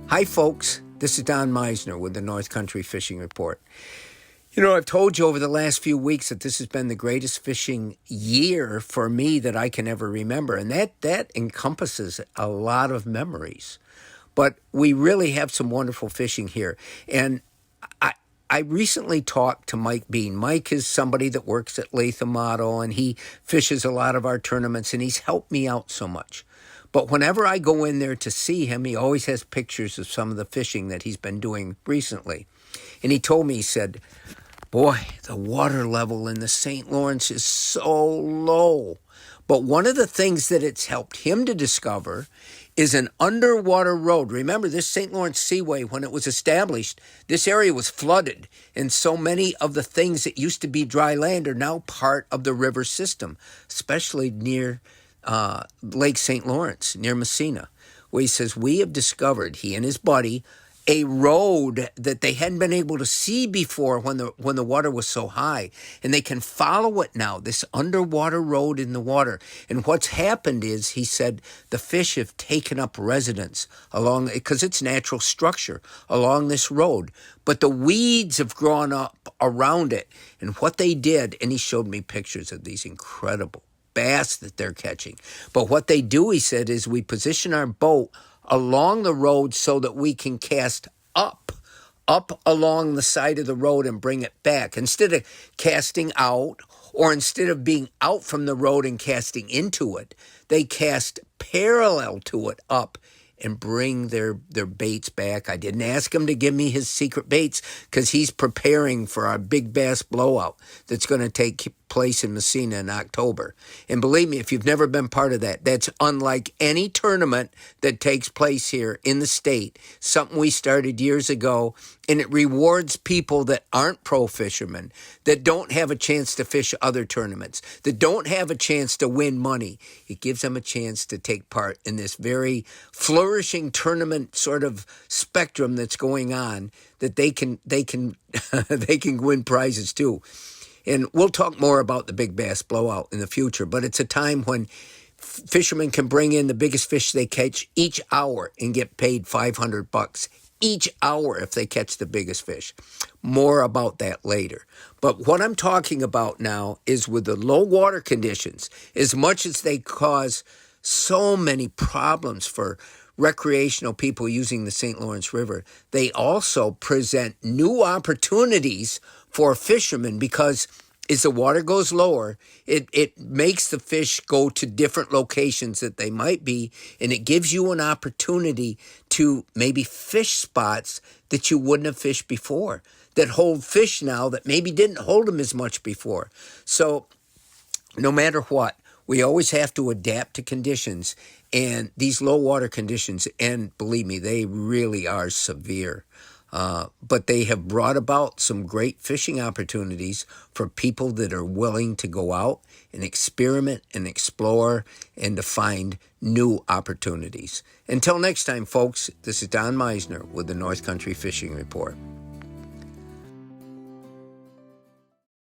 Hi, folks. This is Don Meisner with the North Country Fishing Report. You know, I've told you over the last few weeks that this has been the greatest fishing year for me that I can ever remember, and that encompasses a lot of memories. But we really have some wonderful fishing here. And I recently talked to Mike Bean. Mike is somebody that works at Latham Model, and he fishes a lot of our tournaments, and he's helped me out so much. But whenever I go in there to see him, he always has pictures of some of the fishing that he's been doing recently. And he told me, he said, boy, the water level in the St. Lawrence is so low. But one of the things that it's helped him to discover is an underwater road. Remember, this St. Lawrence Seaway, when it was established, this area was flooded, and so many of the things that used to be dry land are now part of the river system, especially near Lake St. Lawrence, near Messina, where he says, we have discovered, he and his buddy, a road that they hadn't been able to see before when the water was so high, and they can follow it now, this underwater road in the water. And what's happened is, he said, the fish have taken up residence along, because it's natural structure, along this road. But the weeds have grown up around it. And what they did, and he showed me pictures of these incredible bass that they're catching. But what they do, he said, is we position our boat along the road so that we can cast up along the side of the road and bring it back. Instead of casting out, or instead of being out from the road and casting into it, they cast parallel to it up and bring their baits back. I didn't ask him to give me his secret baits because he's preparing for our big bass blowout that's going to take place in Messina in October. And believe me, if you've never been part of that, that's unlike any tournament that takes place here in the state. Something we started years ago, and it rewards people that aren't pro fishermen, that don't have a chance to fish other tournaments, that don't have a chance to win money. It gives them a chance to take part in this very flourishing tournament sort of spectrum that's going on, that they can they can win prizes too. And we'll talk more about the big bass blowout in the future, but it's a time when fishermen can bring in the biggest fish they catch each hour and get paid $500 each hour if they catch the biggest fish. More about that later. But what I'm talking about now is with the low water conditions, as much as they cause so many problems for recreational people using the St. Lawrence River, they also present new opportunities for fishermen, because as the water goes lower, it makes the fish go to different locations that they might be, and it gives you an opportunity to maybe fish spots that you wouldn't have fished before, that hold fish now that maybe didn't hold them as much before. So no matter what, we always have to adapt to conditions, and these low water conditions, and believe me, they really are severe. But they have brought about some great fishing opportunities for people that are willing to go out and experiment and explore and to find new opportunities. Until next time, folks, this is Don Meisner with the North Country Fishing Report.